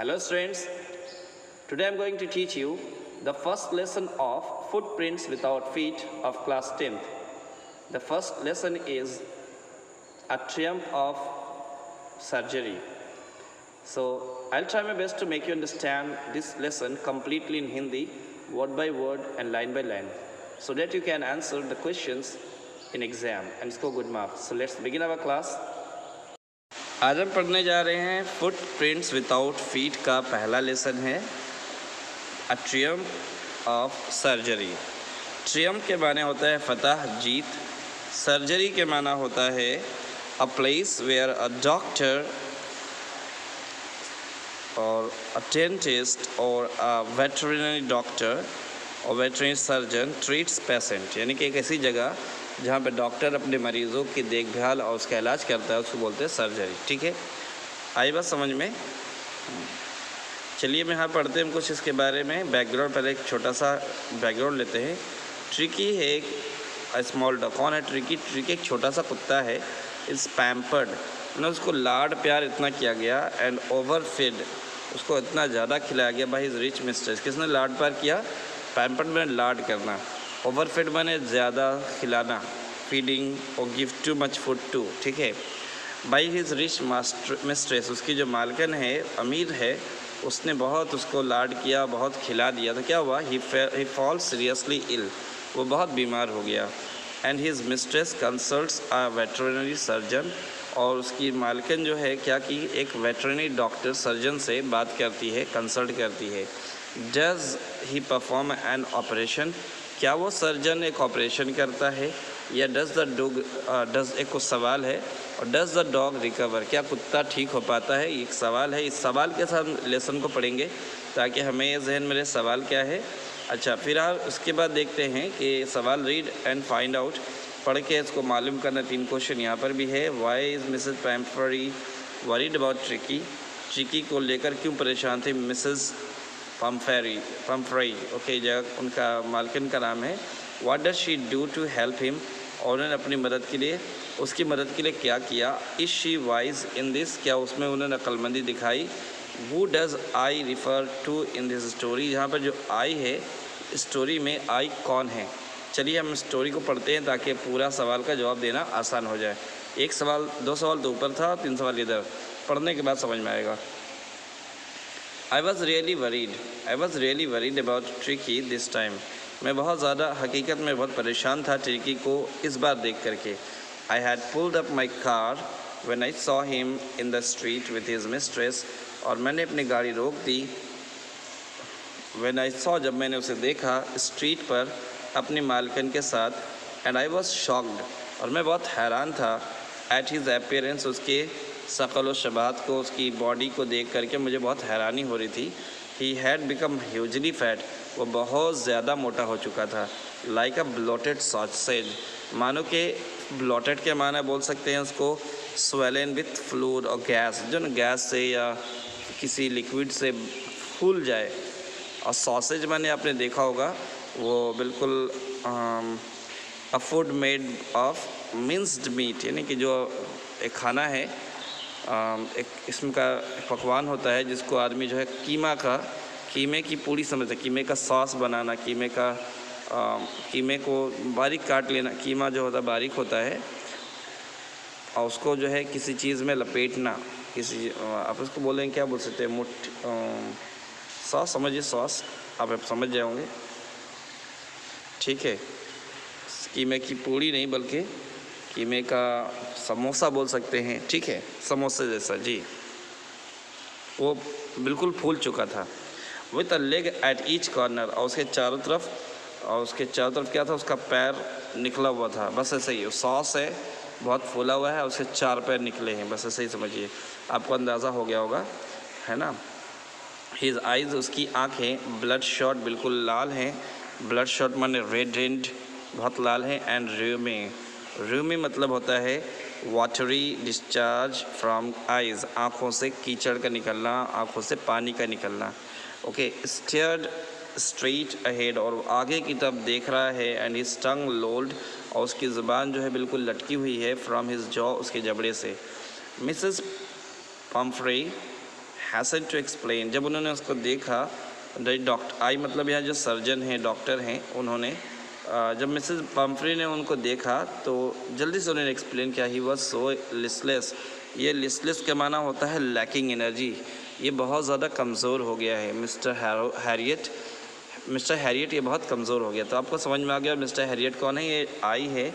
Hello students, today I am going to teach you the first lesson of footprints without feet of class 10th. The first lesson is a triumph of surgery. So I'll try my best to make you understand this lesson completely in Hindi, word by word and line by line, so that you can answer the questions in exam and score good marks. So let's begin our class. आज हम पढ़ने जा रहे हैं foot prints without feet का पहला lesson है अ triumph of surgery. Triumph के माने होता है फतह, जीत। सर्जरी के माना होता है a place where a doctor और अ डेंटिस्ट और अ वेटरनरी डॉक्टर और वेटरनरी सर्जन ट्रीट्स पेशेंट, यानी कि एक ऐसी जगह जहाँ पे डॉक्टर अपने मरीज़ों की देखभाल और उसका इलाज करता है, उसको बोलते हैं सर्जरी। ठीक है, आई बात समझ में? चलिए मैं यहाँ पढ़ते हैं कुछ इसके बारे में बैकग्राउंड। पहले एक छोटा सा बैकग्राउंड लेते हैं। ट्रिकी है एक स्मॉल डॉग। कौन है ट्रिकी? ट्रिकी एक छोटा सा कुत्ता है। इज़ पैम्पर्ड, ना उसको लाड प्यार इतना किया गया एंड ओवर फीड, उसको इतना ज़्यादा खिलाया गया बाय हिज रिच मिस्ट्रेस। किसने लाड प्यार किया? पैम्पर्ड में लाड करना, ओवर फीड मैंने ज़्यादा खिलाना, फीडिंग और give too much food to. ठीक है, बाई हिज रिच मिस्ट्रेस, उसकी जो मालकन है, अमीर है, उसने बहुत उसको लाड किया, बहुत खिला दिया। तो क्या हुआ? ही फॉल सीरियसली इल, वो बहुत बीमार हो गया। And his mistress consults a veterinary surgeon, और उसकी मालकन जो है क्या की एक वेटरनरी डॉक्टर सर्जन से बात करती है, कंसल्ट करती है। Does he perform an operation, क्या वो सर्जन एक ऑपरेशन करता है? या डज द डॉग, डज एक कुछ सवाल है, और डज द डॉग रिकवर, क्या कुत्ता ठीक हो पाता है? एक सवाल है। इस सवाल के साथ लेसन को पढ़ेंगे ताकि हमें ये जहन में रहे सवाल क्या है। अच्छा, फिर आप उसके बाद देखते हैं कि सवाल रीड एंड फाइंड आउट, पढ़ के इसको मालूम करना। 3 क्वेश्चन यहाँ पर भी है। Why is Mrs Pumphrey worried about Tricki, Tricki को लेकर क्यों परेशान थी मिसेज पम्फरी, ओके, जगह उनका मालकिन का नाम है। What does she do to help him, और उन्होंने अपनी मदद के लिए, उसकी मदद के लिए क्या किया? Is she wise in this, क्या उसमें उन्होंने अक्लमंदी दिखाई? वो does I refer to in this story, यहाँ पर जो आई है स्टोरी में, आई कौन है? चलिए हम स्टोरी को पढ़ते हैं ताकि पूरा सवाल का जवाब देना आसान हो जाए। एक सवाल, 2 सवाल तो ऊपर था, 3 सवाल इधर, पढ़ने के बाद समझ में आएगा। I was really worried about Tricky this time. मैं बहुत ज़्यादा हकीकत में बहुत परेशान था ट्रिकी को इस बार देख करके। I had pulled up my car when I saw him in the street with his mistress, और मैंने अपनी गाड़ी रोक दी when I saw, जब मैंने उसे देखा स्ट्रीट पर अपनी मालकन के साथ, and I was shocked, और मैं बहुत हैरान था at his appearance, उसके शकल व शबात को, उसकी बॉडी को देख करके मुझे बहुत हैरानी हो रही थी। He had become hugely fat, वो बहुत ज़्यादा मोटा हो चुका था। लाइक अ ब्लोटेड सॉसेज, मानो कि ब्लोटेड के माना बोल सकते हैं उसको स्वेलन विथ फ्लूइड और गैस, जो न गैस से या किसी लिक्विड से फूल जाए। और सॉसेज मैंने आपने देखा होगा, वो बिल्कुल a food made of minced meat, यानी कि जो एक खाना है, एक किस्म का पकवान होता है जिसको आदमी जो है कीमे की पूरी समझते हैं। कीमे का सॉस बनाना, कीमे को बारीक काट लेना, कीमा जो होता है बारीक होता है, और उसको जो है किसी चीज़ में लपेटना, किसी आप उसको बोलेंगे क्या बोल सकते हैं, सॉस समझिए, सॉस आप समझ जाओगे। ठीक है, कीमे की पूरी नहीं बल्कि कीमे का समोसा बोल सकते हैं। ठीक है, समोसे जैसा जी, वो बिल्कुल फूल चुका था। With a leg at each corner, और उसके चारों तरफ क्या था? उसका पैर निकला हुआ था। बस ऐसे ही, सॉस है बहुत फूला हुआ है, उसके 4 पैर निकले हैं, बस ऐसे ही समझिए, आपको अंदाज़ा हो गया होगा, है ना। हिज आइज़, उसकी आँखें ब्लड शॉट, बिल्कुल लाल हैं। ब्लड शॉट माने रेड, बहुत लाल हैं। एंड रूमी मतलब होता है वाटरी डिस्चार्ज फ्रॉम आइज़, आँखों से कीचड़ का निकलना, आँखों से पानी का निकलना। ओके, स्टेयर्ड स्ट्रेट अहेड, और आगे की तरफ देख रहा है। एंड हिज टंग लोल्ड, और उसकी ज़ुबान जो है बिल्कुल लटकी हुई है। फ्रॉम हिज जॉ, उसके जबड़े से। Mrs Pumphrey hastened to explain, जब उन्होंने उसको देखा, डॉक्टर आई मतलब यहाँ जो सर्जन हैं, डॉक्टर हैं, उन्होंने जब मिसेस पम्फ्री ने उनको देखा तो जल्दी से उन्होंने एक्सप्लेन किया, ही वॉज सो लिस्टलेस। ये लिस्टलेस के माना होता है लैकिंग एनर्जी, ये बहुत ज़्यादा कमज़ोर हो गया है मिस्टर हैरियट ये बहुत कमज़ोर हो गया। तो आपको समझ में आ गया मिस्टर हैरियट कौन है, ये आई है।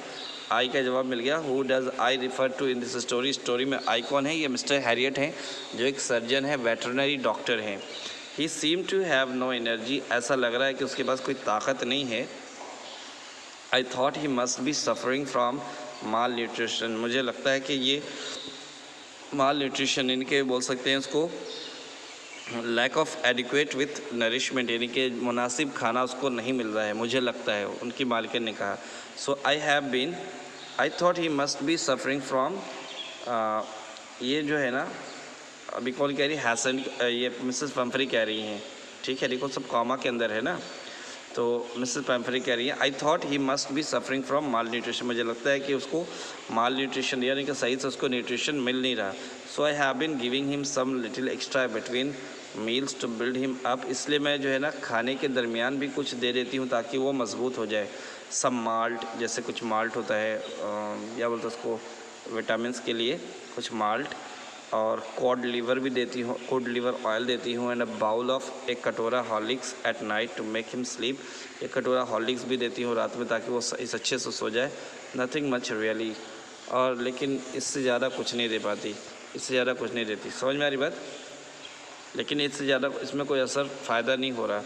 आई का जवाब मिल गया। Who does I refer to in this story, story में आई कौन है, ये मिस्टर हैरियट हैं जो एक सर्जन है, वेटरनरी डॉक्टर हैं। He seam to have no energy, ऐसा लग रहा है कि उसके पास कोई ताकत नहीं है। आई thought he must be suffering from mall nutrition, मुझे लगता है कि ये माल न्यूट्रिशन, इनके बोल सकते हैं उसको lack of adequate with nourishment, यानी कि मुनासिब खाना उसको नहीं मिल रहा है, मुझे लगता है, उनकी मालिक ने कहा। So I thought he must be suffering from, ये जो है ना अभी कौन कह रही, हैसन, ये मिसेस पम्फ्री कह रही हैं, ठीक है, देखो सब कॉमा के अंदर है ना। तो मिसेस पम्फ्री कह रही है आई thought he must be suffering from mall nutrition, मुझे लगता है कि उसको माल न्यूट्रिशन यानी कि सही से उसको न्यूट्रिशन मिल नहीं रहा। So I have been giving him some little extra between meals to build him up, इसलिए मैं जो है ना खाने के दरमियान भी कुछ दे देती हूँ ताकि वो मज़बूत हो जाए। सम माल्ट, जैसे कुछ माल्ट होता है, या बोलते उसको विटामिन्स के लिए कुछ माल्ट, और कॉड लीवर भी देती हूँ, कॉड लीवर ऑयल देती हूँ, एंड अ बाउल ऑफ, एक कटोरा Horlicks at night to make him sleep, एक कटोरा हॉर्लिक्स भी देती हूँ रात में ताकि वो इस अच्छे से सो जाए। नथिंग मच रियली, और लेकिन इससे ज़्यादा कुछ नहीं दे पाती, इससे ज़्यादा कुछ नहीं देती, समझ में आ रही बात, लेकिन इससे ज़्यादा इसमें कोई असर फ़ायदा नहीं हो रहा।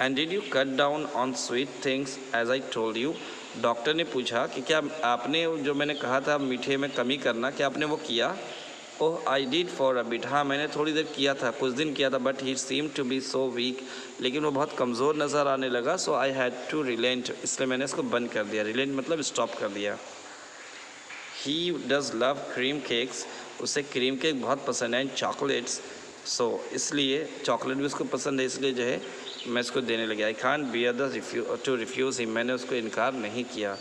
And did you cut down on sweet things as I told you, doctor ने पूछा कि क्या आपने जो मैंने कहा था मीठे में कमी करना, क्या आपने वो किया। Oh I did for a bit, हाँ मैंने थोड़ी देर किया था, कुछ दिन किया था, but he seam to be so weak, लेकिन वो बहुत कमज़ोर नज़र आने लगा। So I had to relent, इसलिए मैंने इसको बंद कर दिया, रिलेंट मतलब स्टॉप कर दिया। He does love cream cakes, उसे क्रीम केक बहुत पसंद है, एंड चॉकलेट्स, सो इसलिए चॉकलेट भी उसको पसंद है, इसलिए जो है मैं इसको देने लगा। I can't bear to refuse him, मैंने उसको इनकार नहीं किया।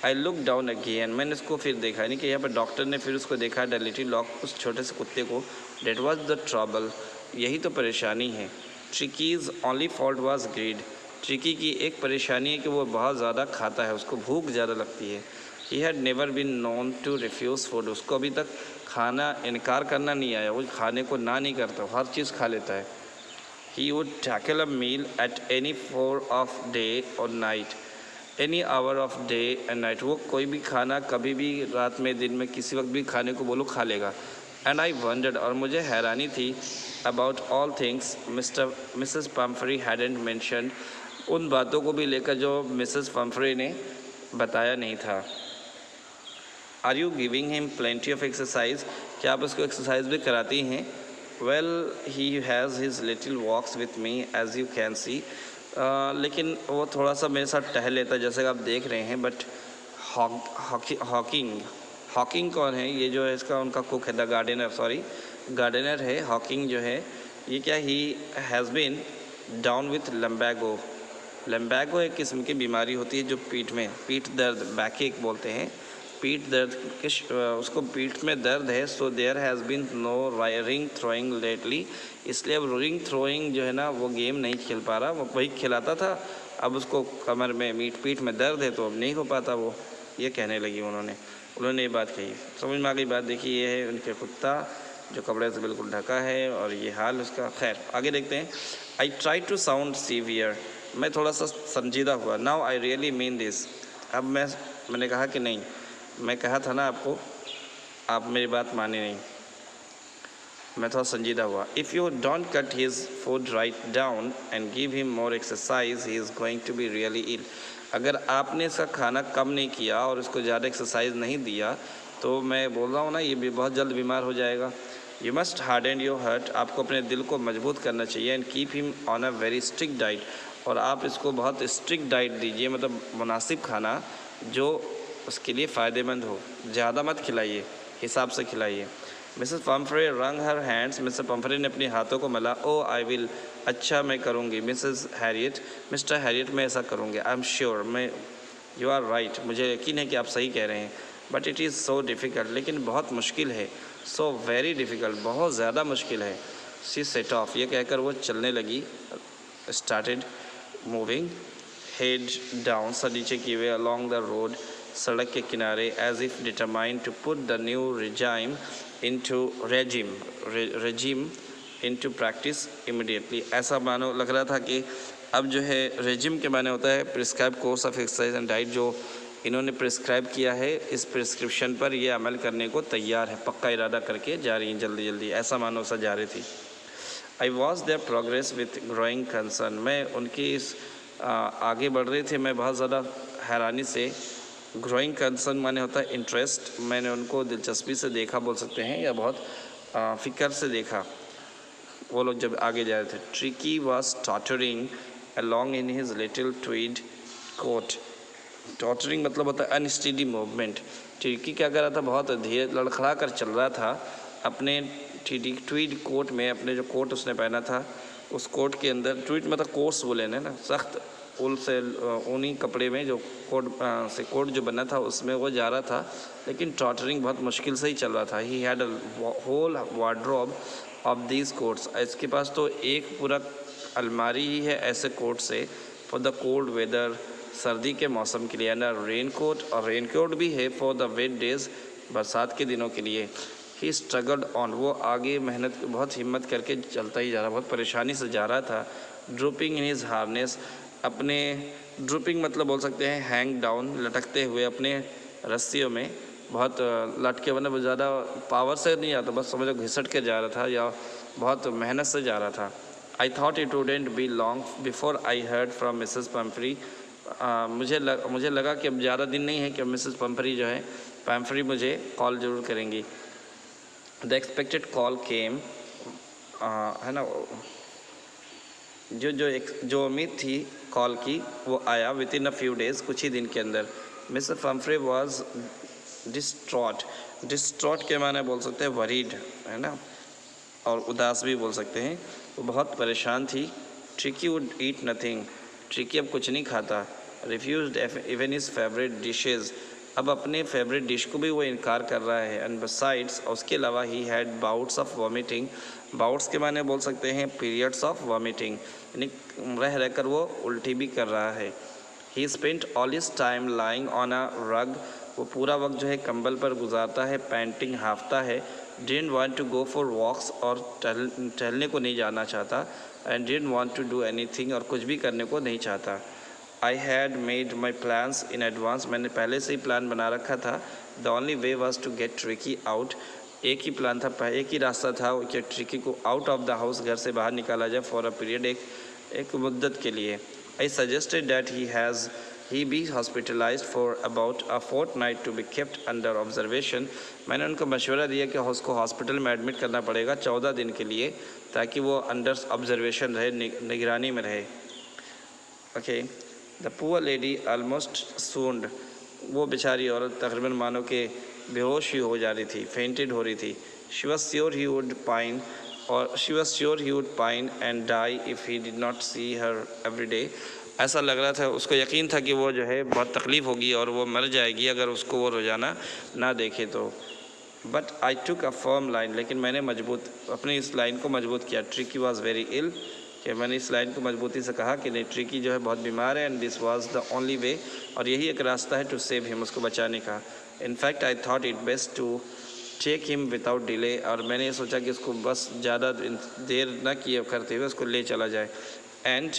आई लुक डाउन अगेन, मैंने उसको फिर देखा, यानी कि यहाँ पर डॉक्टर ने फिर उसको देखा, द लिटिल डॉग, उस छोटे से कुत्ते को। डेट वॉज द ट्रबल, यही तो परेशानी है। Tricki's only fault was greed, Tricki की एक परेशानी है कि वो बहुत ज़्यादा खाता है, उसको भूख ज़्यादा लगती है। He had never been known to refuse food, उसको अभी तक खाना इनकार करना नहीं आया, वो खाने को ना नहीं करता, हर चीज़ खा लेता है। He would tackle a meal at any four of day और night, any hour of day and night, वो कोई भी खाना कभी भी रात में दिन में किसी वक्त भी खाने को बोलो खा लेगा। एंड आई वंडर्ड, और मुझे हैरानी थी, about all things Mrs Pomfrey hadn't mentioned, उन बातों को भी लेकर जो मिसेस पम्फ्री ने बताया नहीं था। Are you giving him plenty of exercise, क्या आप उसको एक्सरसाइज भी कराती हैं। Well he has his little walks with me as you can see, लेकिन वो थोड़ा सा मेरे साथ टहल लेता है जैसे कि आप देख रहे हैं। बट हॉकिंग कौन है, ये जो है इसका उनका कुक है, द गार्डनर, सॉरी गार्डनर है। हॉकिंग जो है ये क्या, he has been down with lumbago, lumbago एक किस्म की बीमारी होती है जो पीठ दर्द, बैकएक बोलते हैं, पीठ दर्द के उसको पीठ में दर्द है। So there has been no ring throwing lately, इसलिए अब रिंग थ्रोइंग जो है ना वो गेम नहीं खेल पा रहा, वो वही खिलाता था, अब उसको कमर में पीठ में दर्द है तो अब नहीं हो पाता वो, ये कहने लगी उन्होंने ये बात कही। समझ में आ गई बात। देखिए ये है उनके कुत्ता जो कपड़े से बिल्कुल ढका है और ये हाल उसका। खैर आगे देखते हैं। I try to sound severe, मैं थोड़ा सा संजीदा हुआ। Now I really mean this, अब मैंने कहा कि नहीं, मैं कहा था ना आपको, आप मेरी बात माने नहीं, मैं थोड़ा संजीदा हुआ। If you don't cut his food right down and give him more exercise he is going to be really ill, अगर आपने इसका खाना कम नहीं किया और इसको ज़्यादा एक्सरसाइज नहीं दिया तो मैं बोल रहा हूँ ना ये भी बहुत जल्द बीमार हो जाएगा। You must harden your heart, आपको अपने दिल को मजबूत करना चाहिए। And keep him on a very strict diet, और आप इसको बहुत स्ट्रिक्ट डाइट दीजिए, मतलब मुनासिब खाना जो उसके लिए फ़ायदेमंद हो, ज़्यादा मत खिलाइए, हिसाब से खिलाइए। मिसेस पम्फ्रे रंग हर हैंड्स, मिस्टर पम्फ्रे ने अपने हाथों को मला। ओ आई विल, अच्छा मैं करूँगी। मिसेस हैरियट, मिस्टर हैरियट मैं ऐसा करूँगी। आई एम श्योर, मैं, यू आर राइट, मुझे यकीन है कि आप सही कह रहे हैं। But it is so difficult, लेकिन बहुत मुश्किल है। सो वेरी डिफ़िकल्ट, बहुत ज़्यादा मुश्किल है। शी सेट ऑफ, ये कहकर वो चलने लगी, स्टार्टेड मूविंग हेड डाउन, सर नीचे किए हुए, अलॉन्ग द रोड, सड़क के किनारे, as if determined to put the new regime into practice immediately. ऐसा मानो लग रहा था कि अब जो है रेजिम के माने होता है prescribe course of exercise and diet, जो इन्होंने प्रिस्क्राइब किया है इस प्रिस्क्रिप्शन पर ये अमल करने को तैयार है, पक्का इरादा करके जा रही हैं जल्दी जल्दी, ऐसा मानो सा जा रही थी। I watch there progress with growing concern, मैं उनकी इस आगे बढ़ रही थी मैं बहुत ज़्यादा हैरानी से। ग्रोइंग कंसर्न माने होता है इंटरेस्ट, मैंने उनको दिलचस्पी से देखा बोल सकते हैं, या बहुत फ़िक्र से देखा वो लोग जब आगे जा रहे थे। Tricki was tottering along in his little tweed coat, tottering मतलब होता है अनस्टेडी मूवमेंट। ट्रिकी क्या कर रहा था, बहुत धीरे लड़खड़ा कर चल रहा था अपने ट्वीड कोट में, अपने जो कोट उसने पहना था उस कोट के अंदर, ट्वीड मतलब कोट्स बोले ना, सख्त ऊल से ऊनी कपड़े में जो कोट जो बना था उसमें वो जा रहा था, लेकिन टॉटरिंग बहुत मुश्किल से ही चल रहा था। He had a whole wardrobe of these coats, इसके पास तो एक पूरा अलमारी ही है ऐसे कोट से, फॉर द कोल्ड वेदर, सर्दी के मौसम के लिए, एंड रेन कोट, और रेन कोट भी है फॉर द वेट डेज, बरसात के दिनों के लिए। ही स्ट्रगल्ड ऑन, वो आगे मेहनत बहुत हिम्मत करके चलता ही जा रहा, बहुत परेशानी से जा रहा था। ड्रूपिंग इन हिज हार्नेस, अपने ड्रूपिंग मतलब बोल सकते हैं हैंग डाउन, लटकते हुए अपने रस्सियों में, बहुत लटके बने, बहुत ज़्यादा पावर से नहीं आता, बस समझो घिसट के जा रहा था या बहुत मेहनत से जा रहा था। आई thought it wouldn't be long before I heard from Mrs Pomfrey, मुझे लगा कि अब ज़्यादा दिन नहीं है कि मिसेस पम्फ्री जो है पम्फ्री मुझे कॉल ज़रूर करेंगी। द एक्सपेक्टेड कॉल केम, है ना, जो उम्मीद थी कॉल की वो आया with in a few days, कुछ ही दिन के अंदर। मिसेस पम्फ्री वॉज डिस्ट्रॉट के माने बोल सकते हैं वरीड, है ना, और उदास भी बोल सकते हैं, वो बहुत परेशान थी। Tricky would eat nothing, tricky अब कुछ नहीं खाता। Refused even his favourite dishes, अब अपने फेवरेट डिश को भी वो इनकार कर रहा है। एंड बसाइड्स, उसके अलावा he had bouts of vomiting, bouts के माने बोल सकते हैं पीरियड्स ऑफ वॉमिटिंग, यानी रह रहकर वो उल्टी भी कर रहा है। ही spent all his time lying on a रग, वो पूरा वक्त जो है कंबल पर गुजारता है, पैंटिंग हाफता है। Didn't want to go for walks, और टहलने को नहीं जाना चाहता। And didn't want to do anything, और कुछ भी करने को नहीं चाहता। I had made my plans in advance, मैंने पहले से ही प्लान बना रखा था। The only way was to get Tricki out, एक ही प्लान था, एक ही रास्ता था कि ट्रिकी को आउट ऑफ द हाउस, घर से बाहर निकाला जाए फॉर अ पीरियड, एक मुद्दत के लिए। I suggested that he be hospitalised for about a fortnight to be kept under observation, मैंने उनको मशवरा दिया कि उसको हॉस्पिटल में एडमिट करना पड़ेगा 14 दिन के लिए, ताकि वो अंडर ऑब्जर्वेशन रहे, निगरानी में रहे। Okay, the poor lady almost swooned, वो बेचारी औरत तकरीबन मानो कि बेहोश ही हो जा रही थी, फेंटेड हो रही थी। She was sure he would pine and die if he did not see her every day, ऐसा लग रहा था, उसको यकीन था कि वो जो है बहुत तकलीफ़ होगी और वो मर जाएगी अगर उसको वो रोज़ाना ना देखे तो। But I took a firm line, लेकिन मैंने अपनी इस लाइन को मजबूत किया। ट्रिकी वॉज वेरी इल, कि मैंने इस लाइन को मजबूती से कहा कि नहीं, ट्रिकी जो है बहुत बीमार है, and this was the only वे, और यही एक रास्ता है टू सेव हिम, उसको बचाने का। In fact I thought it best to take him without delay, और मैंने ये सोचा कि उसको बस ज़्यादा देर न किए करते हुए उसको ले चला जाए। एंड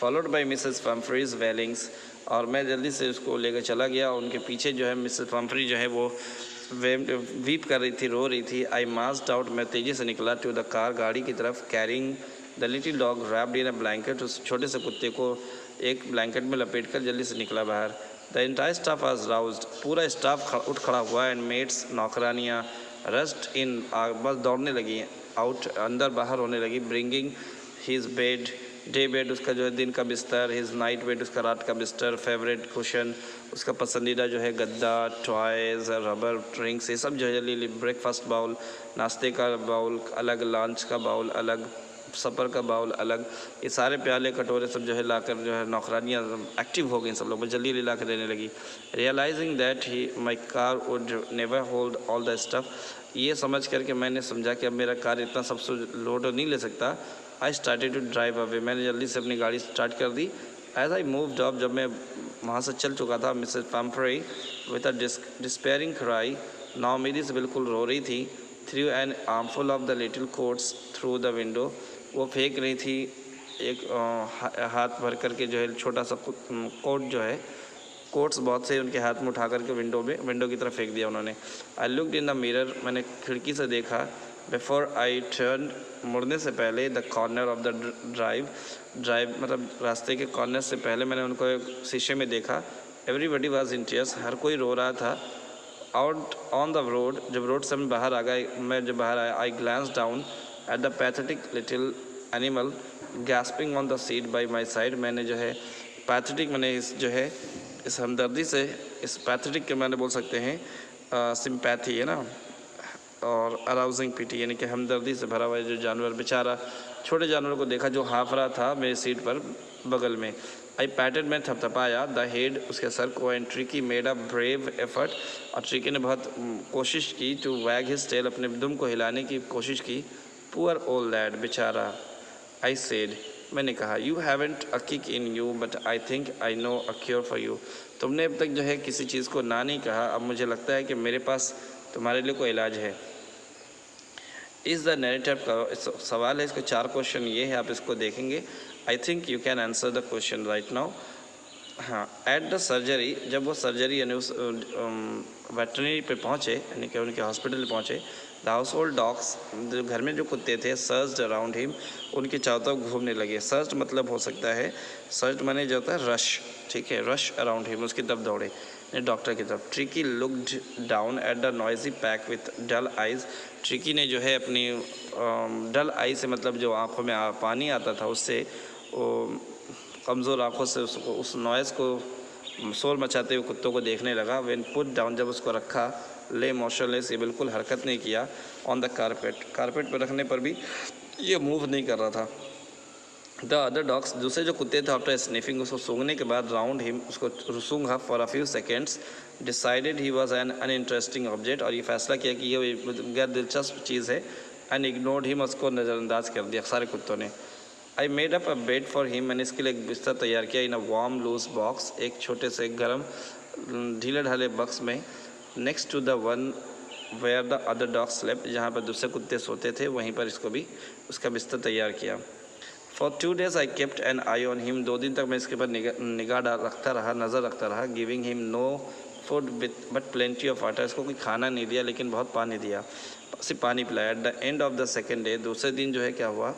फॉलोड बाई मिसेस पम्फ्रीज वेलिंग्स, और मैं जल्दी से उसको लेकर चला गया, उनके पीछे जो है मिसेस पम्फ्री जो है वो वीप कर रही थी, रो रही थी। आई मास्ड आउट, मैं तेज़ी से निकला टू द कार, गाड़ी की तरफ। Carrying the little dog wrapped in a blanket, उस छोटे से कुत्ते को एक ब्लैंकेट में लपेट कर जल्दी से निकला बाहर। द एंटायर स्टाफ वाज राउज्ड, पूरा स्टाफ उठ खड़ा हुआ। एंड मेट्स, नौकरानियाँ, रस्ट इन, बस दौड़ने लगी, आउट अंदर बाहर होने लगी। Bringing his bed, day bed उसका जो है दिन का बिस्तर, हिज नाइट बेड उसका रात का बिस्तर, फेवरेट कुशन उसका पसंदीदा जो है गद्दा, टॉयज़, रबर, ड्रिंक्स, ये सब जो है। ब्रेकफास्ट बाउल, नाश्ते का बाउल अलग, लंच का बाउल अलग, सफ़र का बाउल अलग, ये सारे प्याले कटोरे सब जो है लाकर जो है नौकरानियाँ एक्टिव हो गई, सब लोग जल्दी जल्दी ला कर देने लगी। Realising that he my car would never hold all the stuff, ये समझ करके मैंने समझा कि अब मेरा कार इतना सब लोड नहीं ले सकता। I started to drive away, मैंने जल्दी से अपनी गाड़ी स्टार्ट कर दी। एज आई मूव्ड अप, जब मैं वहाँ से चल चुका था, Mrs Pumphrey with a despairing cry, now मेरी से बिल्कुल रो रही थी, threw an armful of the little coats through the window, वो फेंक रही थी एक हाथ भर करके जो है छोटा सा कोट जो है, कोट्स बहुत से उनके हाथ में उठा करके विंडो की तरफ फेंक दिया उन्होंने। I looked in the mirror, मैंने खिड़की से देखा। बिफोर आई टर्न, मुड़ने से पहले, the corner of the drive मतलब रास्ते के कॉर्नर से पहले मैंने उनको एक शीशे में देखा। एवरीबडी वॉज इन टीयर्स, हर कोई रो रहा था। आउट ऑन द रोड, जब रोड से मैं बाहर आ गया, मैं जब बाहर आया, I glanced down at the pathetic little animal gasping on the seat by my side, मैंने जो है पैथेटिक, मैंने इस जो है इस हमदर्दी से, इस पैथेटिक के मैंने बोल सकते हैं सिंपैथी है ना, और अराउजिंग पिटी यानी कि हमदर्दी से भरा हुआ जो जानवर, बेचारा छोटे जानवर को देखा जो हाँफ रहा था मेरी सीट पर बगल में। आई पैटेड, में थपथपाया द हेड, उसके सर को, and tricky made a brave effort, और ट्रिकी ने बहुत कोशिश की टू वैग हिज टेल, अपने दुम को हिलाने की कोशिश की। पुअर ओल्ड लैड, बेचारा। आई सेड, मैंने कहा, you haven't a kick in you but I think I know a cure for you, तुमने अब तक जो है किसी चीज़ को ना नहीं कहा, अब मुझे लगता है कि मेरे पास तुम्हारे लिए कोई इलाज है। इज़ द नैरेटिव का सवाल है, इसके 4 क्वेश्चन ये है, आप इसको देखेंगे। I think you can answer the question right now. हाँ, एट द सर्जरी, जब वो सर्जरी यानी उस वेटरनरी पे पहुँचे, यानी कि उनके हॉस्पिटल पहुँचे, द हाउस होल्ड डॉग्स, जो घर में जो कुत्ते थे, सर्च्ड अराउंड हिम, उनके चारों तरफ घूमने लगे। सर्च मतलब हो सकता है, सर्च माने जो होता है रश, ठीक है, रश अराउंड हिम, उसकी तरफ दौड़े डॉक्टर की तरफ। Tricki looked down at the noisy pack with dull eyes, Tricki ने जो है अपनी डल आई से मतलब जो आँखों में पानी आता था उससे, वो कमज़ोर आँखों से उसको, उस नॉइज़ को शोर मचाते हुए कुत्तों को देखने लगा। व्हेन पुट डाउन, जब उसको रखा, ले मोशनलेस, ये बिल्कुल हरकत नहीं किया। ऑन द कारपेट, कारपेट पर रखने पर भी ये मूव नहीं कर रहा था। द अदर डॉग्स, दूसरे जो कुत्ते थे, आफ्टर स्निफिंग, उसको सूंघने के बाद, राउंड हिम, उसको सूंघा for a few seconds, decided he was an uninteresting object, और ये फैसला किया कि ये गैर दिलचस्प चीज़ है। एंड इग्नोर्ड हिम, उसको नज़रअंदाज कर दिया सारे कुत्तों ने। I made up a bed for him, मैंने इसके लिए एक बिस्तर तैयार किया। In a warm loose box, एक छोटे से गर्म ढीले ढाले बक्स में, next to the one where the other dogs slept, जहाँ पर दूसरे कुत्ते सोते थे वहीं पर इसको भी उसका बिस्तर तैयार किया। For 2 days I kept an eye on him, 2 दिन तक मैं इसके ऊपर निगाह रखता रहा, नज़र रखता रहा। Giving him no food with but plenty of water, इसको कोई खाना नहीं दिया लेकिन बहुत पानी दिया, सिर्फ पानी पिलाया। At the end of the second day, दूसरे दिन जो है क्या हुआ,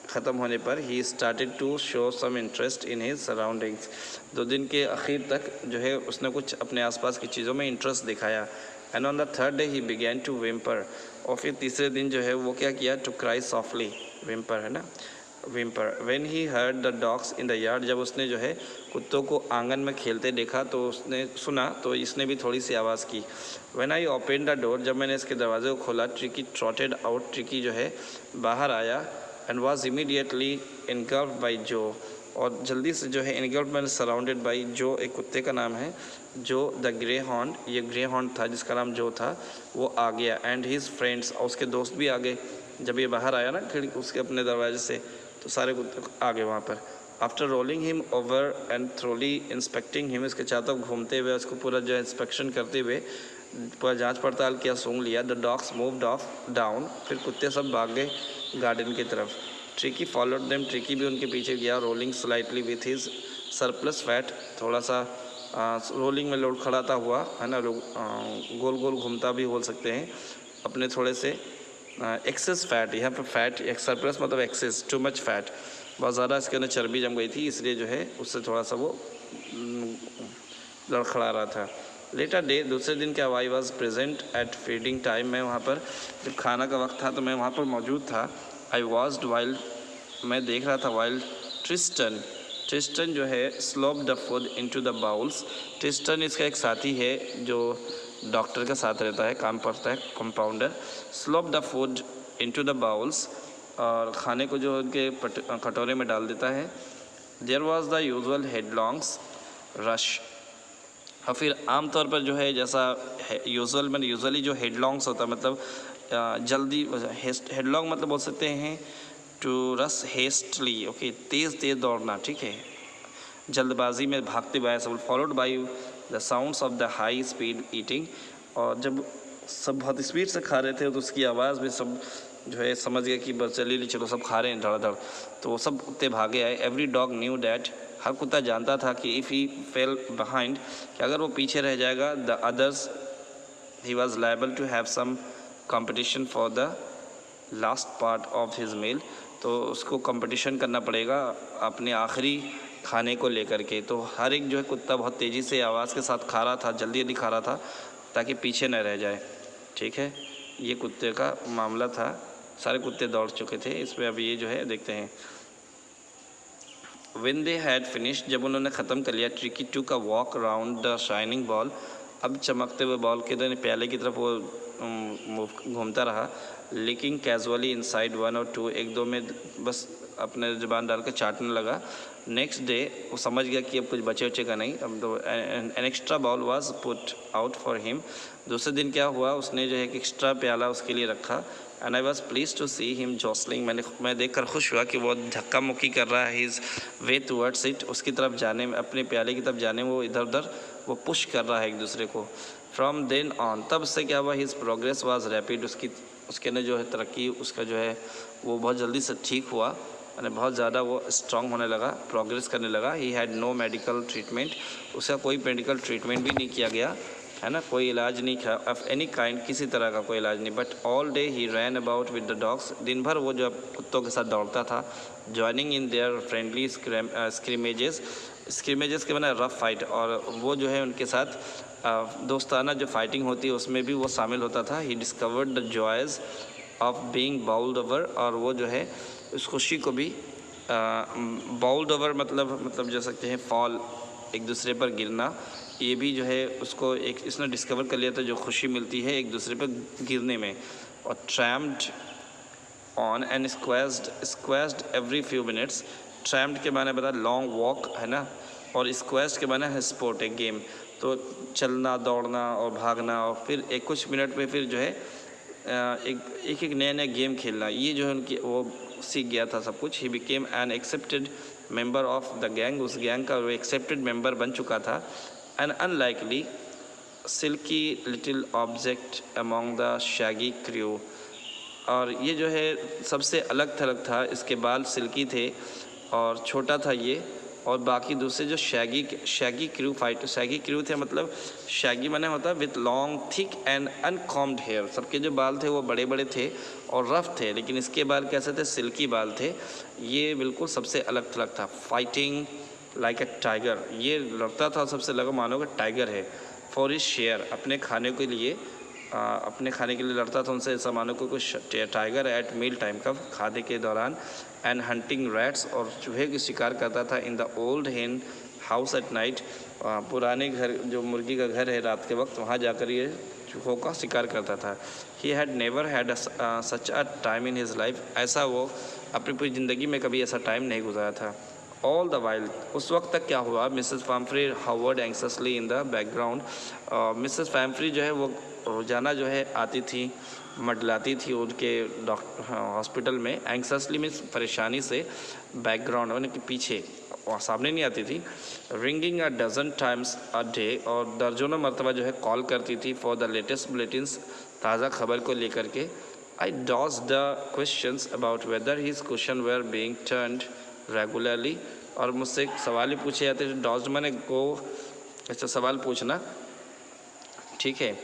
ख़त्म होने पर, he started to show some interest in his surroundings, 2 दिन के आखिर तक जो है उसने कुछ अपने आसपास की चीज़ों में इंटरेस्ट दिखाया। And on the third day he began to whimper, और फिर तीसरे दिन जो है वो क्या किया, टू क्राई सॉफ्टली, विम्पर है ना, whimper. When he heard the dogs in the yard, जब उसने जो है कुत्तों को आंगन में खेलते देखा तो उसने सुना, तो इसने भी थोड़ी सी आवाज़ की। When I open the door, जब मैंने इसके दरवाजे को खोला, ट्रिकी ट्रॉटेड आउट, ट्रिकी जो है बाहर आया। एंड वॉज इमीडिएटली इनगल्फ्ड बाई जो, और जल्दी से जो है इनगल्फ्ड मैंने सराउंडेड बाई जो, एक कुत्ते का नाम है जो, द ग्रे हॉर्न, ये ग्रे हॉर्न था जिसका नाम जो था, वो आ गया। एंड हिज फ्रेंड्स, और उसके दोस्त भी आ गए। जब ये बाहर आया ना खिड़की उसके अपने दरवाजे से, तो सारे कुत्ते आ गए वहाँ पर। After rolling him over and thoroughly inspecting him, इसके चारों तरफ घूमते हुए उसको पूरा जो है इंस्पेक्शन करते हुए पूरा जांच पड़ताल किया, सूंघ लिया। The dogs moved of down, फिर कुत्ते सब भाग गए गार्डन की तरफ। ट्रिकी फॉलोड देम, ट्रिकी भी उनके पीछे गया। Rolling slightly with his surplus fat, थोड़ा सा रोलिंग में लोड खड़ाता हुआ है ना, लोग गोल गोल घूमता भी बोल सकते हैं, अपने थोड़े से एक्सेस फैट, यहाँ पर फैट एक सरप्लस मतलब एक्सेस, टू मच फैट, बहुत ज़्यादा इसके अंदर चर्बी जम गई थी, इसलिए जो है उससे थोड़ा सा वो लड़खड़ा रहा था। लेटर डे, दूसरे दिन क्या, I was present at feeding time, मैं वहाँ पर जब खाना का वक्त था तो मैं वहाँ पर मौजूद था। आई वॉज्ड वाइल्ड, मैं देख रहा था, वाइल्ड ट्रिस्टन, ट्रिस्टन जो है slope the food into the bowls, Tristan इसका एक साथी है जो डॉक्टर का साथ रहता है, काम करता है, compounder. Slope the food into the bowls, और खाने को जो उनके कटोरे में डाल देता है। There was the usual headlongs rush. और फिर आमतौर पर जो है जैसा यूजुअली जो हेडलॉन्ग्स होता है मतलब जल्दी, हेडलॉन्ग मतलब बोल सकते हैं टू रस हेस्टली, ओके, तेज़ तेज़ दौड़ना, ठीक है, जल्दबाजी में भागते हुए, सब followed by the sounds of the high speed eating. और जब सब बहुत स्पीड से खा रहे थे तो उसकी आवाज़ में सब जो है समझ गया कि बस चलिए चलो सब खा रहे हैं धड़ धड़, तो वो सब कुत्ते भागे आए। एवरी डॉग न्यू डैट, हर कुत्ता जानता था कि इफ़ ही फेल बिहाइंड, कि अगर वो पीछे रह जाएगा, the others he was liable to have some competition for the last part of his meal, तो उसको कंपटीशन करना पड़ेगा अपने आखिरी खाने को लेकर के। तो हर एक जो है कुत्ता बहुत तेज़ी से आवाज़ के साथ खा रहा था, जल्दी जल्दी खा रहा था ताकि पीछे न रह जाए, ठीक है। ये कुत्ते का मामला था, सारे कुत्ते दौड़ चुके थे। इसमें अब ये जो है देखते हैं। When they had finished, जब उन्होंने ख़त्म कर लिया, tricky took a walk around the shining ball, अब चमकते हुए बॉल के प्याले की तरफ वो घूमता रहा, licking casually inside one or two, एक दो में बस अपने ज़ुबान डाल के चाटने लगा। नेक्स्ट डे वो समझ गया कि अब कुछ बचे उचे का नहीं, अब तो an extra ball was put out for him. दूसरे दिन क्या हुआ, उसने जो है एक एक्स्ट्रा प्याला उसके लिए रखा। And I was pleased to see him jostling, मैं देखकर खुश हुआ कि वो धक्का मुक्की कर रहा है हिज वे टूवर्ड्स इट, उसकी तरफ जाने में, अपने प्याले की तरफ जाने में वो इधर उधर वो पुश कर रहा है एक दूसरे को। फ्रॉम देन ऑन, तब से क्या हुआ, हिज प्रोग्रेस वाज रैपिड, उसके ने जो है तरक्की उसका जो है वो बहुत जल्दी से ठीक हुआ, यानी बहुत ज़्यादा वो स्ट्रांग होने लगा, प्रोग्रेस करने लगा। He had no medical treatment, उसका कोई मेडिकल ट्रीटमेंट भी नहीं किया गया, है ना, कोई इलाज नहीं किया ऑफ एनी काइंड, किसी तरह का कोई इलाज नहीं। But all day he ran about with the dogs, दिन भर वो जो कुत्तों के साथ दौड़ता था। Joining in their friendly scrimmages के बना रफ फाइट, और वो जो है उनके साथ दोस्ताना जो फाइटिंग होती है उसमें भी वो शामिल होता था। He discovered the joys of being bowled over, और वो जो है उस खुशी को भी बाउल्ड ओवर मतलब जा सकते हैं फॉल, एक दूसरे पर गिरना, ये भी जो है उसको एक इसने डिस्कवर कर लिया था, जो खुशी मिलती है एक दूसरे पर गिरने में। और tramped on and squashed every few minutes, tramped के माने बता लॉन्ग वॉक, है ना, और स्क्वेस्ड के माने है स्पोर्ट, एक गेम, तो चलना दौड़ना और भागना, और फिर एक कुछ मिनट में फिर जो है एक नया गेम खेलना, ये जो है उनकी वो सीख गया था सब कुछ। He became an accepted member of the gang, उस गैंग का वो एक्सेप्टेड मेंबर बन चुका था। An unlikely silky little object among the shaggy crew, और ये जो है सबसे अलग थलग था, इसके बाल सिल्की थे और छोटा था ये, और बाकी दूसरे जो शैगी क्रू थे, मतलब शैगी माने होता है with long thick and uncombed hair, सबके जो बाल थे वो बड़े बड़े थे और रफ थे, लेकिन इसके बाल कैसे थे, सिल्की बाल थे। ये बिल्कुल सबसे अलग थलग था। फाइटिंग लाइक अ टाइगर, ये लड़ता था सबसे लगा मानो कि टाइगर है। फॉर हिज शेयर, अपने खाने के लिए लड़ता था उनसे, ऐसा मानो को कुछ टाइगर एट मील टाइम, का खाने के दौरान। एंड हंटिंग रैट्स, और चूहे की शिकार करता था। इन द ओल्ड हेन हाउस एट नाइट, पुराने घर जो मुर्गी का घर है रात के वक्त, वहाँ जाकर ये चूहों का शिकार करता था। He had never had such a time in his life, ऐसा वो अपनी पूरी ज़िंदगी में कभी ऐसा टाइम नहीं गुजारा था। ऑल द वाइल्ड, उस वक्त तक क्या हुआ, Mrs Pumphrey hovered anxiously in the background, Mrs Pumphrey जो है वो रोज़ाना जो है आती थी, मंडलाती थी उनके हॉस्पिटल में। एंक्ससली मीन्स परेशानी से, बैकग्राउंड यानी कि पीछे, और सामने नहीं आती थी। Ringing a dozen times a day, और दर्जनों मरतबा जो है कॉल करती थी फॉर द लेटेस्ट बुलेटिन्स, ताज़ा खबर को लेकर के। I dodge the questions about whether his question were being turned regularly, और मुझसे सवाल ही पूछे जाते थे। डॉज मैंने को ऐसा सवाल पूछना, ठीक है,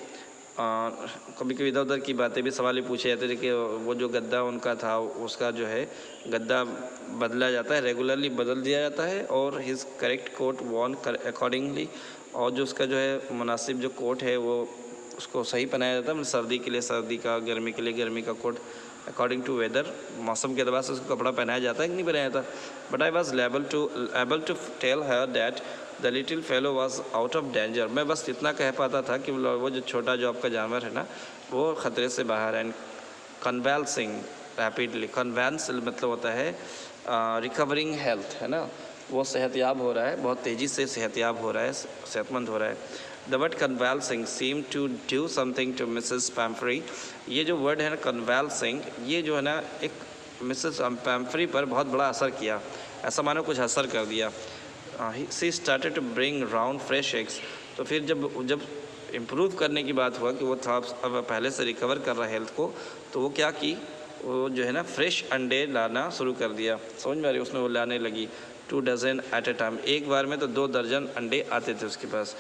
कभी कभी इधर उधर की बातें भी सवाल ही पूछे जाते थे कि वो जो गद्दा उनका था उसका जो है गद्दा बदला जाता है, रेगुलरली बदल दिया जाता है, और his correct coat won accordingly, और जो उसका जो है मुनासिब जो कोट है वो उसको सही पहनाया जाता है, मतलब सर्दी के लिए सर्दी का, गर्मी के लिए गर्मी का कोट, अकॉर्डिंग टू वेदर, मौसम के अतबार से उसको कपड़ा पहनाया जाता है कि नहीं पहनाया जाता। But I was able to tell her that the little fellow was out of danger, मैं बस इतना कह पाता था कि वो जो छोटा जो आपका जानवर है ना वो ख़तरे से बाहर है। कन्वाल्सिंग रैपिडली। कन्वेंसल मतलब होता है रिकवरिंग हेल्थ, है ना, वो सेहतयाब हो रहा है, बहुत तेज़ी से सेहतयाब हो रहा है, सेहतमंद हो रहा है। The word convalescing seem to do something to Mrs Pumphrey. ये जो वर्ड है ना कन्वेल्सिंग, ये जो है ना एक मिसेस पैम्फ्री पर बहुत बड़ा असर किया, ऐसा मानो कुछ असर कर दिया। She started to bring round fresh eggs. तो फिर जब इम्प्रूव करने की बात हुआ कि वो था अब पहले से रिकवर कर रहा है हेल्थ को, तो वो क्या की, वो जो है ना फ्रेश अंडे लाना शुरू कर दिया। समझ में आ रही, उसमें वो लाने लगी 2 डज़न एट ए टाइम, एक बार में तो 2 दर्जन अंडे आते थे उसके पास।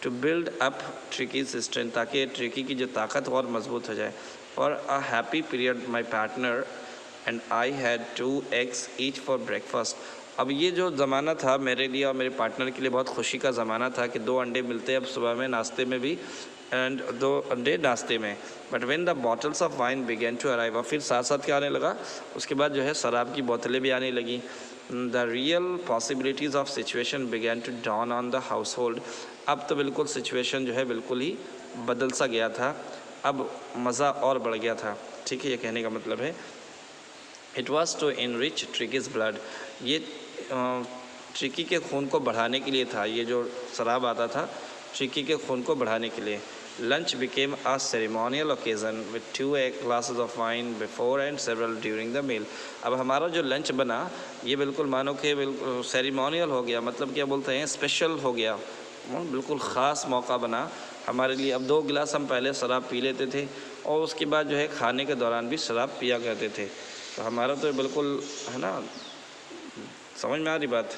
To build up Tricki strength, ताकि ट्रिकी की जो ताकत और मजबूत हो जाए। For a happy period my partner and I had 2 eggs each for breakfast. अब ये जो ज़माना था मेरे लिए और मेरे पार्टनर के लिए बहुत खुशी का ज़माना था कि 2 अंडे मिलते हैं अब सुबह में नाश्ते में भी, एंड 2 अंडे नाश्ते में। But when the bottles of wine began to arrive, फिर साथ साथ क्या आने लगा, उसके बाद जो है शराब की बोतलें भी आने लगी। The real possibilities of situation began to dawn on the household. अब तो बिल्कुल सिचुएशन जो है बिल्कुल ही बदल सा गया था, अब मज़ा और बढ़ गया था। ठीक है, ये कहने का मतलब है it was to enrich Tricki's blood, ये ट्रिकी के खून को बढ़ाने के लिए था। ये जो शराब आता था ट्रिकी के खून को बढ़ाने के लिए। Lunch became a ceremonial occasion with 2 glasses of wine before and several during the meal. अब हमारा जो लंच बना ये बिल्कुल मानो कि बिल्कुल सेरेमोनियल हो गया, मतलब क्या बोलते हैं, स्पेशल हो गया, बिल्कुल ख़ास मौका बना हमारे लिए। अब 2 गिलास हम पहले शराब पी लेते थे और उसके बाद जो है खाने के दौरान भी शराब पिया करते थे, तो हमारा तो बिल्कुल, है ना, समझ में आ रही बात,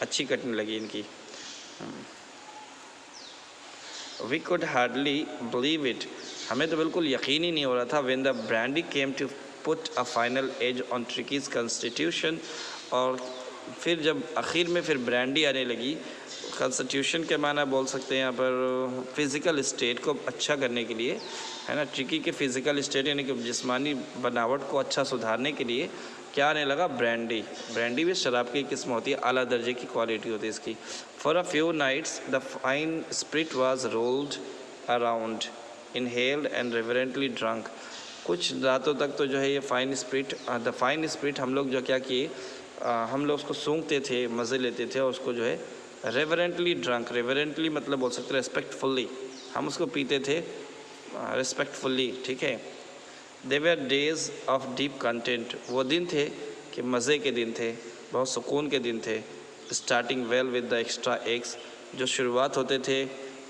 अच्छी कटने लगी इनकी। We could hardly believe it, हमें तो बिल्कुल यकीन ही नहीं हो रहा था। When the brandy came to put a final edge on Tricki's constitution, और फिर जब आखिर में फिर ब्रांडी आने लगी, कॉन्स्टिट्यूशन के माना बोल सकते हैं यहाँ पर फिज़िकल स्टेट को अच्छा करने के लिए, है ना, ट्रिकी के फिज़िकल स्टेट यानी कि जिस्मानी बनावट को अच्छा सुधारने के लिए क्या आने लगा, ब्रांडी। ब्रांडी भी शराब की किस्म होती है, आला दर्जे की क्वालिटी होती है इसकी। For a few nights the fine spirit was rolled around inhaled and reverently drunk. कुछ रातों तक तो जो है ये द फाइन स्प्रिट हम लोग जो क्या किए, हम लोग उसको सूंघते थे, मज़े लेते थे और उसको जो है रेवरेंटली ड्रंक, रेवरेंटली मतलब बोल सकते रेस्पेक्टफुल्ली, हम उसको पीते थे रिस्पेक्टफुल्ली। ठीक है, दे वर डेज़ ऑफ डीप कंटेंट, वो दिन थे कि मज़े के दिन थे, बहुत सुकून के दिन थे। Starting well with the extra eggs, जो शुरुआत होते थे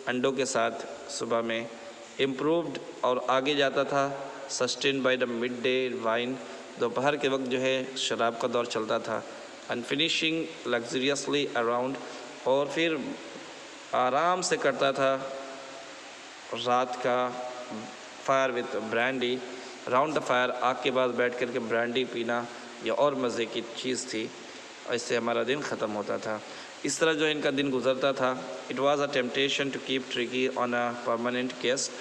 अंडों के साथ सुबह में, इम्प्रूव्ड और आगे जाता था sustain by the mid day wine, दोपहर के वक्त जो है शराब का दौर चलता था। एंड फिनिशिंग लग्जरियसली अराउंड, और फिर आराम से करता था रात का fire with brandy, round the fire, आग के पास बैठ कर के ब्रांडी पीना ये और मज़े की चीज़ थी, इससे हमारा दिन ख़त्म होता था। इस तरह जो इनका दिन गुजरता था। It was a temptation to keep Tricki on a permanent guest,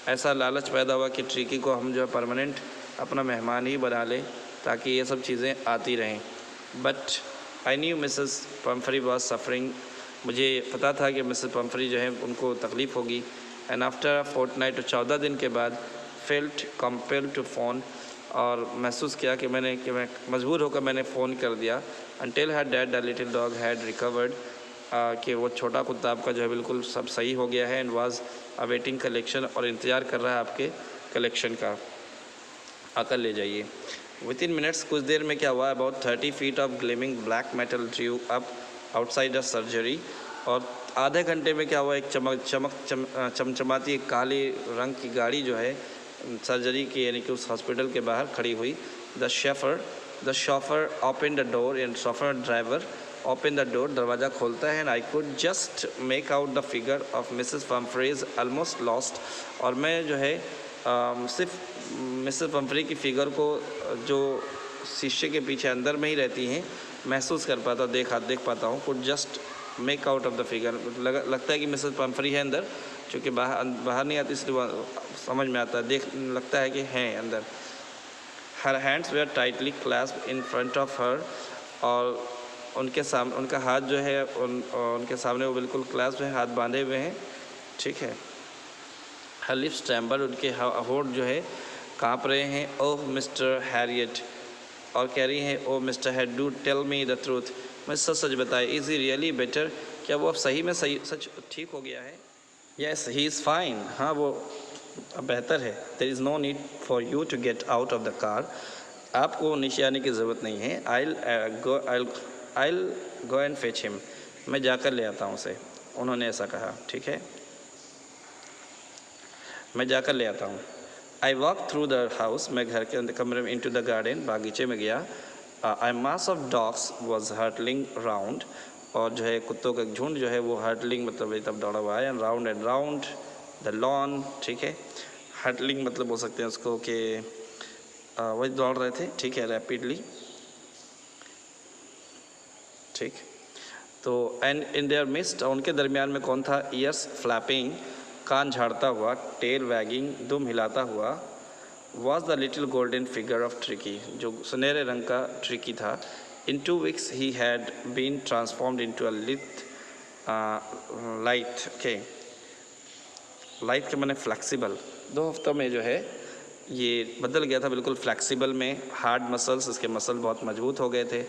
ऐसा लालच पैदा हुआ कि ट्रिकी को हम जो है परमानेंट अपना मेहमान ही बना लें ताकि ये सब चीज़ें आती रहें। But I knew Mrs Pomfrey was suffering, मुझे पता था कि मिसेस पम्फ्री जो है उनको तकलीफ़ होगी। एंड आफ्टर अ फोर्टनाइट, 14 दिन के बाद, फेल्ट कंपेल्ड टू फ़ोन, और महसूस किया कि मैं मजबूर होकर मैंने फ़ोन कर दिया। Until her dad the little dog had recovered, कि वो छोटा कुत्ता आपका जो है बिल्कुल सब सही हो गया है। एंड वाज अवेटिंग कलेक्शन, और इंतज़ार कर रहा है आपके कलेक्शन का, आकर ले जाइए। विद इन मिनट्स, कुछ देर में क्या हुआ, about 30 feet of gleaming black metal Drew up outside the surgery, और आधे घंटे में क्या हुआ, एक चमचमाती काले रंग की गाड़ी जो है सर्जरी की यानी कि उस हॉस्पिटल के बाहर खड़ी हुई। The chauffeur open the door, and chauffeur driver open the door, दरवाज़ा खोलता है। And I could just make out the figure of Mrs Pumphrey's almost lost, और मैं जो है सिर्फ मिसेस पम्फ्री की फ़िगर को जो शीशे के पीछे अंदर में ही रहती हैं महसूस कर पाता, देख पाता हूँ। Could just make out of the figure, लगता है कि मिसेस पम्फ्री है अंदर, क्योंकि बाहर नहीं आती इसलिए समझ में आता है, लगता है कि हैं अंदर। Her hands were tightly clasped in front of her, और उनके सामने उनका हाथ जो है उनके सामने वो बिल्कुल क्लैस्प है, हाथ बांधे हुए हैं। ठीक है, हर लिप्स ट्रेम्बल, उनके होंठ जो है काँप रहे हैं। ओह मिस्टर हैरियट, और कह रही हैं oh Mr had, do tell me the truth, मैं सच सच बताए। इज़ ही रियली बेटर, क्या वो अब सही में सही सच ठीक हो गया है? यस ही इज़ फाइन, हाँ वो अब बेहतर है। There is no need for you to get out of the car, आपको नीचे आने की ज़रूरत नहीं है। I'll go and fetch him, मैं जाकर ले आता हूँ उसे, उन्होंने ऐसा कहा। ठीक है, मैं जाकर ले आता हूँ। I walk through the house, मैं घर के अंदर कमरे में, इनटू द गार्डन, बागीचे में गया। I mass of dogs was hurtling round, और जो है कुत्तों का झुंड जो है वो हर्टलिंग मतलब तब दौड़ा हुआ है, एंड राउंड द लॉन। ठीक है, हर्टलिंग मतलब बोल सकते हैं उसको कि वही दौड़ रहे थे। ठीक है, रैपिडली। ठीक, तो एंड इन देयर मिस्ट, उनके दरमियान में कौन था? ईयर्स फ्लैपिंग, कान झाड़ता हुआ, टेल वैगिंग, दुम हिलाता हुआ, was the little golden figure of Tricki, जो सुनहरे रंग का ट्रिकी था। In 2 weeks he had been transformed into a light. Okay, light के माने फ्लेक्सिबल। 2 हफ्तों में जो है ये बदल गया था बिल्कुल फ्लेक्सिबल में। हार्ड मसल्स, इसके मसल बहुत मजबूत हो गए थे।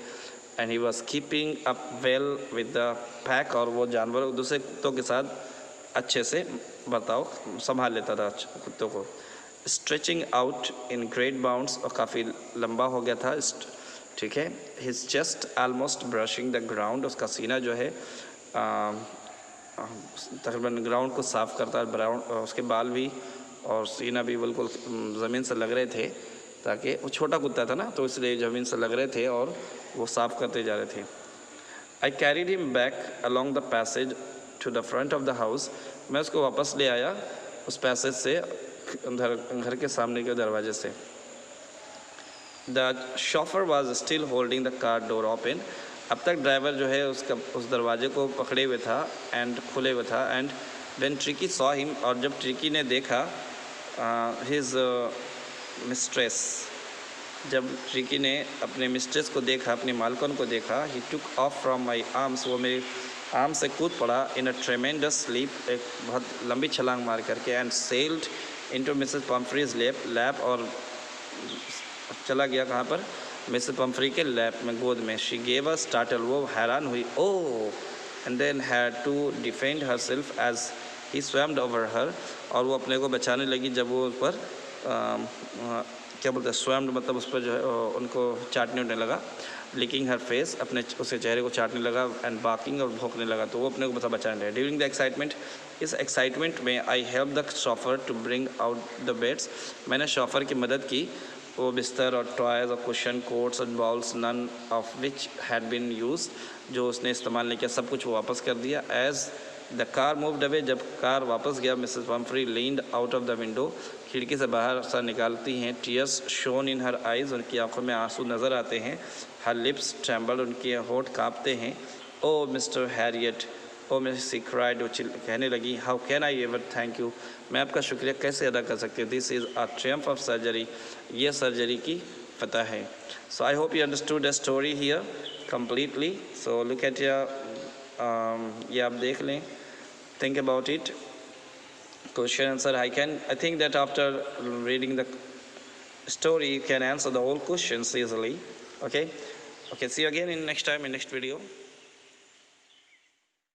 And he was keeping up well with the pack, और वो जानवरों दूसरे कुत्तों के साथ अच्छे से बर्ताव संभाल लेता था कुत्तों को। Stretching out in great bounds, और काफ़ी लंबा हो गया था। ठीक है, his chest almost brushing the ground, उसका सीना जो है तकरीबन ग्राउंड को साफ करता है। ब्राउन, उसके बाल भी और सीना भी बिल्कुल ज़मीन से लग रहे थे, ताकि वो छोटा कुत्ता था ना, तो इसलिए ज़मीन से लग रहे थे और वो साफ़ करते जा रहे थे। I carried him back along the passage to the front of the house, मैं उसको वापस ले आया उस पैसेज से, घर के सामने के दरवाजे से। The chauffeur was still holding the car door open, अब तक ड्राइवर जो है उसका उस दरवाजे को पकड़े हुए था, एंड खुले हुए था। And when tricky saw him, और जब ट्रिकी ने देखा हिज मिस्ट्रेस, जब ट्रिकी ने अपने मिस्ट्रेस को देखा, अपनी मालकन को देखा, he took off from my arms, वो मेरे आर्म से कूद पड़ा। इन अ ट्रेमेंडस लीप, एक बहुत लंबी छलांग मार करके। And sailed into Mrs Pumphrey's lap, और चला गया कहाँ पर? मिसेस पम्फ्री के लैप में, गोद में। शी गेव अ स्टार्टल, वो हैरान हुई। Oh, and then had to defend herself as he swarmed over her, और वो अपने को बचाने लगी जब वो उस पर क्या बोलते हैं, स्वेम्ड मतलब उस पर जो है उनको चाटने उठने लगा। लिकिंग हर फेस, अपने उसके चेहरे को चाटने लगा। एंड बाकिंग, और भौंकने लगा, तो वो अपने को बचाने लगा। ड्यूरिंग द एक्साइटमेंट, इस एक्साइटमेंट में I helped the chauffeur to bring out the beds, मैंने शॉफर की मदद की वो बिस्तर और टॉयज़ और कुशन, कोट्स और balls, none of which had been use, जो उसने इस्तेमाल नहीं किया, सब कुछ वो वापस कर दिया। As the car moved away, जब कार वापस गया, Mrs Pumphrey leaned out of the window, खिड़की से बाहर सा निकालती हैं। Tears shone in her eyes, उनकी आंखों में आंसू नज़र आते हैं। हर लिप्स ट्रेम्बल, उनके होंठ काँपते हैं। Oh Mr Herriot, oh miss she cried, वो कहने लगी, how can I ever thank you, मैं आपका शुक्रिया कैसे अदा कर सकती हूँ। This is a triumph of surgery, ये सर्जरी की फतह है। So I hope you understood the story here completely. So look at your ये आप देख लें, think about it, question answer. I think that after reading the story you can answer the whole questions easily. Okay, see you again in next time in next video.